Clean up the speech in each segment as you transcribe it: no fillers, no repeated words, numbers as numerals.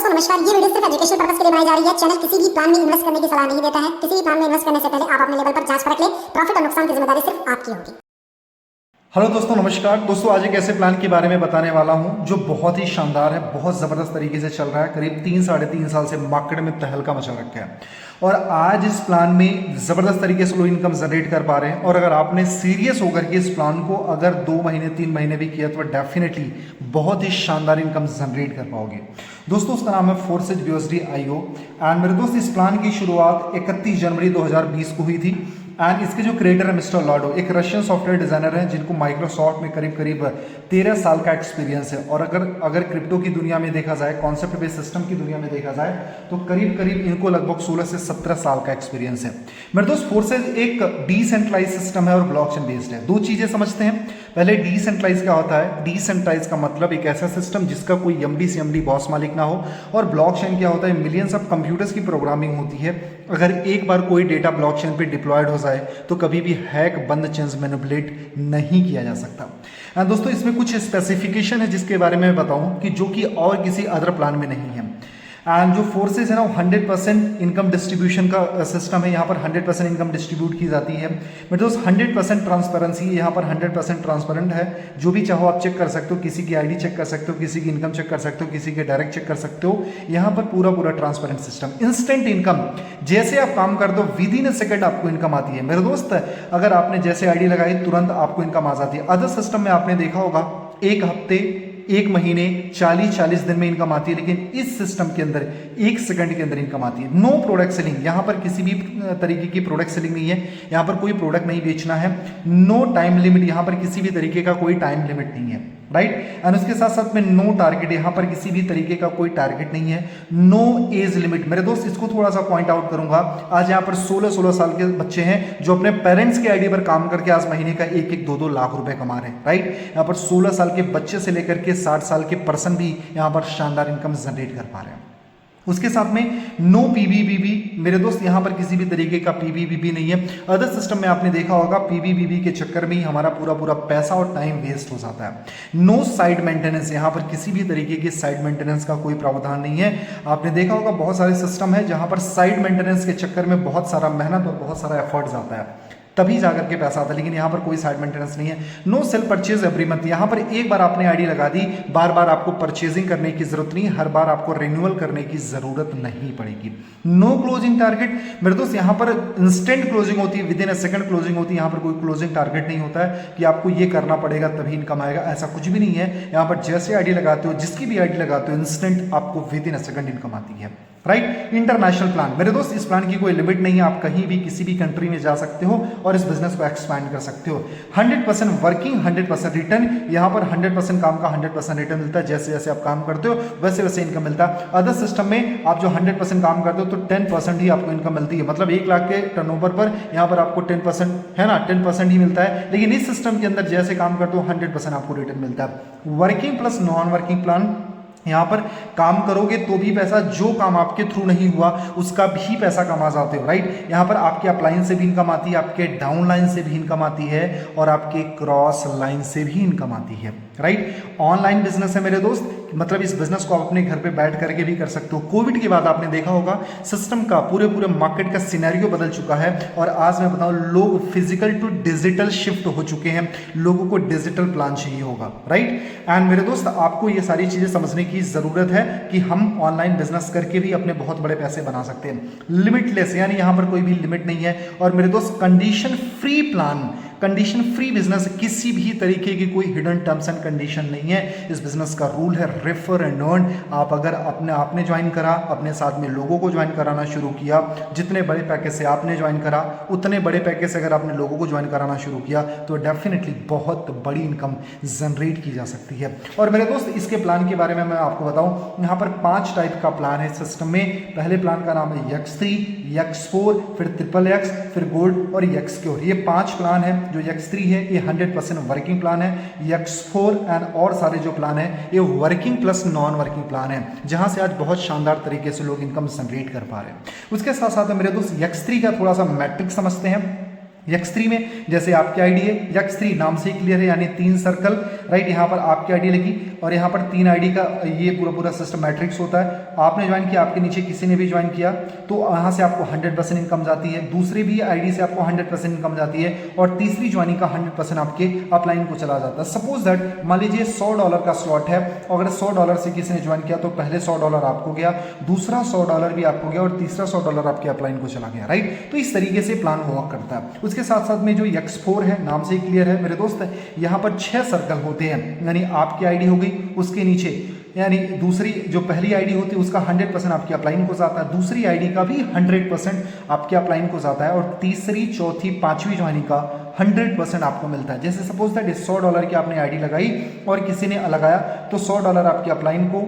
दोस्तों नमस्कार। ये वीडियो सिर्फ एजुकेशन पर्पस के लिए बनाई जा रही है। चैनल किसी भी प्लान में इन्वेस्ट करने की सलाह नहीं देता है। किसी भी प्लान में इन्वेस्ट करने से पहले आप अपने लेवल पर जांच परख लें। प्रॉफिट और नुकसान की जिम्मेदारी सिर्फ आपकी होगी। हेलो दोस्तों, नमस्कार दोस्तों। आज एक ऐसे प्लान के बारे में बताने वाला हूं जो बहुत ही शानदार है, बहुत ज़बरदस्त तरीके से चल रहा है। करीब 3-3.5 साल से मार्केट में तहलका मचा रखा है और आज इस प्लान में ज़बरदस्त तरीके से लोग इनकम जनरेट कर पा रहे हैं। और अगर आपने सीरियस होकर के इस प्लान को अगर 2 महीने 3 महीने भी किया तो डेफिनेटली बहुत ही शानदार इनकम जनरेट कर पाओगे। दोस्तों उसका नाम है फोर्सेज BUSD IO। एंड मेरे दोस्त इस प्लान की शुरुआत 31 जनवरी 2020 को हुई थी। एंड इसके जो क्रिएटर है मिस्टर लाडो, एक रशियन सॉफ्टवेयर डिजाइनर हैं जिनको माइक्रोसॉफ्ट में करीब करीब 13 साल का एक्सपीरियंस है। और अगर क्रिप्टो की दुनिया में देखा जाए, कॉन्सेप्ट बेस्ड सिस्टम की दुनिया में देखा जाए तो करीब करीब इनको लगभग 16 से 17 साल का एक्सपीरियंस है। मेरे दोस्त फोर्सेज एक डिसेंट्रलाइज सिस्टम है और ब्लॉकचेन बेस्ड है। दो चीजें समझते हैं। पहले डिसेंट्रलाइज क्या होता है? डिसेंट्रलाइज का मतलब एक ऐसा सिस्टम जिसका कोई MD CMD बॉस मालिक ना हो। और ब्लॉकचेन क्या होता है? मिलियंस ऑफ कंप्यूटर्स की प्रोग्रामिंग होती है। अगर एक बार कोई डेटा ब्लॉकचेन पे डिप्लॉयड हो जाए तो कभी भी हैक, बंद, चेंज, मैनिपुलेट नहीं किया जा सकता। दोस्तों इसमें कुछ स्पेसिफिकेशन है जिसके बारे में मैं बताऊं कि जो कि और किसी अदर प्लान में नहीं है। एंड जो फोर्सेज है ना, 100% इनकम डिस्ट्रीब्यूशन का सिस्टम है। यहाँ पर 100% इनकम डिस्ट्रीब्यूट की जाती है। मेरे दोस्त 100% ट्रांसपेरेंसी, यहाँ पर 100% ट्रांसपेरेंट है। जो भी चाहो आप चेक कर सकते हो, किसी की ID चेक कर सकते हो, किसी की इनकम चेक कर सकते हो, किसी के डायरेक्ट चेक कर सकते हो। यहाँ पर पूरा ट्रांसपेरेंट सिस्टम, इंस्टेंट इनकम। जैसे आप काम कर दो विद इन अ सेकेंड आपको इनकम आती है। मेरे दोस्त अगर आपने जैसे ID लगाई तुरंत आपको इनकम आ जाती है। अदर सिस्टम में आपने देखा होगा एक हफ्ते, एक महीने, 40 दिन में इनकम आती है, लेकिन इस सिस्टम के अंदर 1 सेकंड के अंदर इनकम आती है। नो प्रोडक्ट सेलिंग, यहाँ पर किसी भी तरीके की प्रोडक्ट सेलिंग नहीं है। यहाँ पर कोई प्रोडक्ट नहीं बेचना है। नो टाइम लिमिट, यहाँ पर किसी भी तरीके का कोई टाइम लिमिट नहीं है, राइट। एंड उसके साथ साथ में नो टारगेट, यहाँ पर किसी भी तरीके का कोई टारगेट नहीं है। No age limit. मेरे दोस्त इसको थोड़ा सा पॉइंट आउट करूंगा। आज यहाँ पर 16 साल के बच्चे हैं जो अपने पेरेंट्स के ID पर काम करके आज महीने का 1-2 लाख रुपए कमा रहे हैं, राइट। यहाँ पर 16 साल के बच्चे से लेकर के 60 साल के पर्सन भी यहाँ पर शानदार इनकम जनरेट कर पा रहे हैं। उसके साथ में नो PBBB। मेरे दोस्त यहाँ पर किसी भी तरीके का PBBB नहीं है। अदर सिस्टम में आपने देखा होगा PBBB के चक्कर में ही हमारा पूरा पैसा और टाइम वेस्ट हो जाता है। नो साइड मेंटेनेंस, यहाँ पर किसी भी तरीके की साइड मेंटेनेंस का कोई प्रावधान नहीं है। आपने देखा होगा बहुत सारे सिस्टम है जहाँ पर साइड मेंटेनेंस के चक्कर में बहुत सारा मेहनत और बहुत सारा एफर्ट आता है, तभी जाकर के पैसा आता है। लेकिन यहाँ पर कोई साइड मेंटेनेंस नहीं है। No sale purchase every month, यहाँ पर एक बार आपने ID लगा दी, बार बार आपको परचेजिंग करने की जरूरत नहीं, हर बार आपको रिन्यूअल करने की जरूरत नहीं पड़ेगी। No closing target. मेरे दोस्त यहाँ पर इंस्टेंट क्लोजिंग होती है, within a second closing होती है। यहाँ पर कोई क्लोजिंग टारगेट नहीं होता है कि आपको ये करना पड़ेगा तभी इनकम आएगा, ऐसा कुछ भी नहीं है। यहाँ पर जैसे ID लगाते हो, जिसकी भी ID लगाते हो, इंस्टेंट आपको with in a second income आती है, राइट। International plan. मेरे दोस्त इस प्लान की कोई लिमिट नहीं है। आप कहीं भी किसी भी कंट्री में जा सकते हो और इस बिजनेस को एक्सपैंड कर सकते हो। 100% वर्किंग, 100% रिटर्न। यहाँ पर 100% काम का 100% रिटर्न मिलता है। जैसे जैसे आप काम करते हो वैसे वैसे इनकम मिलता है। अदर सिस्टम में आप जो 100% काम करते हो तो 10% ही आपको इनकम मिलती है। मतलब 1 लाख के टर्नओवर पर यहाँ पर आपको 10% है ना, 10% ही मिलता है। लेकिन इस सिस्टम के अंदर जैसे काम करते हो 100% आपको रिटर्न मिलता है। Working plus non working plan. यहाँ पर काम करोगे तो भी पैसा, जो काम आपके थ्रू नहीं हुआ उसका भी पैसा कमा जाते हो, राइट। यहाँ पर आपके अपलाइन से भी इनकम आती है, आपके डाउन लाइन से भी इनकम आती है और आपके क्रॉस लाइन से भी इनकम आती है, राइट। ऑनलाइन बिजनेस है मेरे दोस्त, मतलब इस बिजनेस को आप अपने घर पे बैठ करके भी कर सकते हो। कोविड के बाद आपने देखा होगा सिस्टम का पूरे मार्केट का सिनेरियो बदल चुका है और आज मैं बताऊं लोग फिजिकल टू डिजिटल शिफ्ट हो चुके हैं। लोगों को डिजिटल प्लान चाहिए होगा, राइट। एंड मेरे दोस्त आपको ये सारी चीजें समझने की जरूरत है कि हम ऑनलाइन बिजनेस करके भी अपने बहुत बड़े पैसे बना सकते हैं। लिमिटलेस, यानी यहां पर कोई भी लिमिट नहीं है। और मेरे दोस्त condition free plan, condition free business, किसी भी तरीके की कोई हिडन टर्म्स एंड कंडीशन नहीं है। इस बिजनेस का रूल है रेफर एंड अर्न। आप अगर आपने ज्वाइन करा, अपने साथ में लोगों को ज्वाइन कराना शुरू किया, जितने बड़े पैकेज से आपने ज्वाइन करा उतने बड़े पैकेज से अगर आपने लोगों को ज्वाइन कराना शुरू किया तो डेफिनेटली बहुत बड़ी इनकम जनरेट की जा सकती है। और मेरे दोस्त इसके प्लान के बारे में मैं आपको बताऊं, यहाँ पर 5 टाइप का प्लान है सिस्टम में। पहले प्लान का नाम है X3, X4, फिर XXX, फिर गोल्ड और Xcure। ये 5 प्लान है। जो X3 है ये 100% वर्किंग प्लान है। X4 एंड और सारे जो प्लान है ये working plus non working plan है, जहां से आज बहुत शानदार तरीके से लोग इनकम जनरेट कर पा रहे हैं। उसके साथ साथ मेरे दोस्त X3 का थोड़ा सा मैट्रिक्स समझते हैं। X3 में जैसे आपकी आईडी है, X3 नाम से क्लियर है, यानी 3 सर्कल, राइट। यहाँ पर आपकी आईडी लगी और यहाँ पर 3 आईडी का ये पूरा सिस्टम मैट्रिक्स होता है। आपने ज्वाइन किया, आपके नीचे किसी ने भी ज्वाइन किया, तो यहाँ से आपको 100% इनकम जाती है, दूसरी भी आईडी से आपको 100% इनकम जाती है, और तीसरी ज्वाइनिंग का 100% आपके अपलाइन को चला जाता है। सपोज दैट मान लीजिए $100 का स्लॉट है, अगर $100 से किसी ने ज्वाइन किया तो पहले $100 आपको गया, दूसरा $100 भी आपको गया, और तीसरा $100 आपके अपलाइन को चला गया, राइट। तो इस तरीके से प्लान हुआ करता है। उसके साथ साथ में जो X4 है, नाम से क्लियर है मेरे दोस्त, यहाँ पर 6 सर्कल होते हैं, यानी आपकी आईडी हो गई, उसके नीचे यानी दूसरी जो पहली आईडी होती है उसका 100% आपके अपलाइन को जाता है, दूसरी आईडी का भी 100% आपके अपलाइन को जाता है, और तीसरी, चौथी, पांचवी ज्वाइनिंग का 100% आपको मिलता है। जैसे सपोज दैट $100 की आपने आईडी लगाई और किसी ने लगाया, तो $100 आपके अपलाइन को,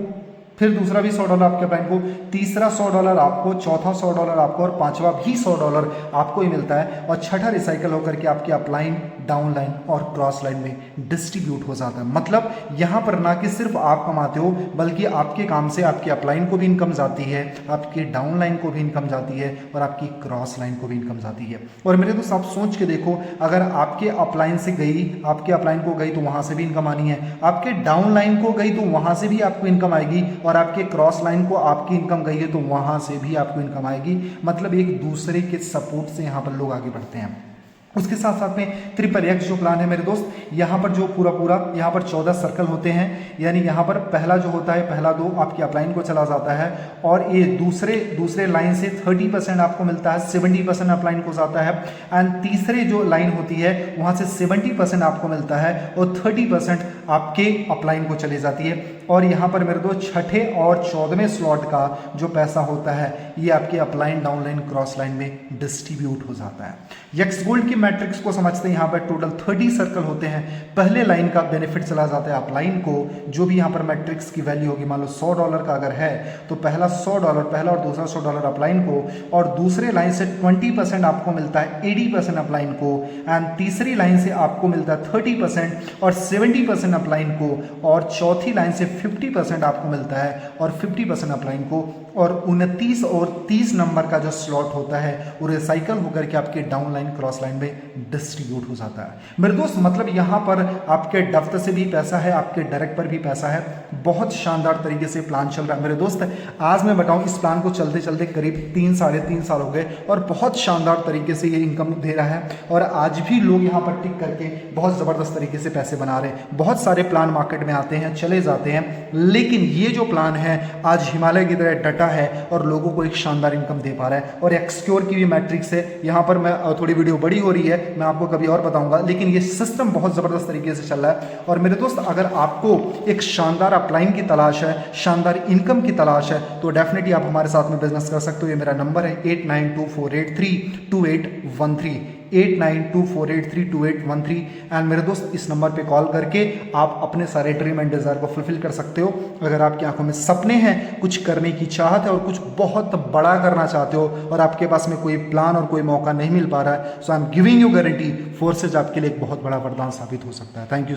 फिर दूसरा भी $100 आपके अपलाइन को, तीसरा $100 आपको, चौथा $100 आपको, और पांचवा भी $100 आपको ही मिलता है, और छठा रिसाइकल होकर के आपके अपलाइन, डाउन लाइन और क्रॉस लाइन में डिस्ट्रीब्यूट हो जाता है। मतलब यहाँ पर ना कि सिर्फ आप कमाते हो, बल्कि आपके काम से आपके अपलाइन को भी इनकम जाती है, आपके डाउन लाइन को भी इनकम जाती है, और आपकी क्रॉस लाइन को भी इनकम जाती है। और मेरे दोस्त आप सोच के देखो, अगर आपके अपलाइन से गई, आपके अपलाइन को गई तो वहां से भी इनकम आनी है, आपके डाउन लाइन को गई तो वहां से भी आपको इनकम आएगी, और आपके क्रॉस लाइन को आपकी इनकम गई है तो वहां से भी आपको इनकम आएगी। मतलब एक दूसरे के सपोर्ट से यहाँ पर लोग आगे बढ़ते हैं। उसके साथ साथ में XXX जो प्लान है मेरे दोस्त, यहाँ पर जो पूरा यहाँ पर 14 सर्कल होते हैं, यानी यहाँ पर पहला जो होता है, पहला 2 आपकी अपलाइन को चला जाता है, और ये दूसरे लाइन से 30% आपको मिलता है, 70% अपलाइन को जाता है, एंड तीसरे जो लाइन होती है वहाँ से 70% आपको मिलता है, और 30% आपके अपलाइन को चली जाती है। और यहाँ पर मेरे दोस्त छठे और 14वें स्लॉट का जो पैसा होता है, ये आपके upline, down line, cross line में डिस्ट्रीब्यूट हो जाता है। X गोल्ड की मैट्रिक्स को समझते हैं, यहाँ पर टोटल 30 सर्कल होते हैं। पहले लाइन का बेनिफिट चला जाता है अपलाइन को, जो भी यहाँ पर मैट्रिक्स की वैल्यू होगी, मान लो $100 का अगर है तो पहला $100, पहला और दूसरा $100 अपलाइन को, और दूसरे लाइन से 20% आपको मिलता है, 80% अपलाइन को, एंड तीसरी लाइन से आपको मिलता है 30% और 70% अपलाइन को, और चौथी लाइन से 50% आपको मिलता है और 50% अपलाइन को, और 29 और 30 नंबर का जो स्लॉट होता है वो रिसाइकल होकर के आपके डाउन लाइन, क्रॉस लाइन में डिस्ट्रीब्यूट हो जाता है। मेरे दोस्त मतलब यहाँ पर आपके दफ्तर से भी पैसा है, आपके डायरेक्ट पर भी पैसा है। बहुत शानदार तरीके से प्लान चल रहा है मेरे दोस्त। आज मैं बताऊँ, इस प्लान को चलते चलते करीब 3-3.5 साल हो गए, और बहुत शानदार तरीके से ये इनकम दे रहा है, और आज भी लोग यहाँ पर टिक करके बहुत ज़बरदस्त तरीके से पैसे बना रहे हैं। बहुत सारे प्लान मार्केट में आते हैं, चले जाते हैं, लेकिन ये जो प्लान है आज हिमालय की तरह डटा है और लोगों को एक शानदार इनकम दे पा रहा है। और एक्सक्योर की भी मैट्रिक्स है, यहाँ पर मैं थोड़ी वीडियो बड़ी हो रही है, मैं आपको कभी और बताऊंगा, लेकिन ये सिस्टम बहुत ज़बरदस्त तरीके से चल रहा है। और मेरे दोस्त अगर आपको एक शानदार अपलाइन की तलाश है, शानदार इनकम की तलाश है, तो डेफिनेटली आप हमारे साथ में बिजनेस कर सकते हो। ये मेरा नंबर है 8924832813, 8924832813। एंड मेरे दोस्त इस नंबर पे कॉल करके आप अपने सारे ड्रीम एंड डिज़ायर को फुलफिल कर सकते हो। अगर आपकी आंखों में सपने हैं, कुछ करने की चाहत है और कुछ बहुत बड़ा करना चाहते हो, और आपके पास में कोई प्लान और कोई मौका नहीं मिल पा रहा है, so I am giving you guarantee, forces आपके लिए एक बहुत बड़ा वरदान साबित हो सकता है। Thank you.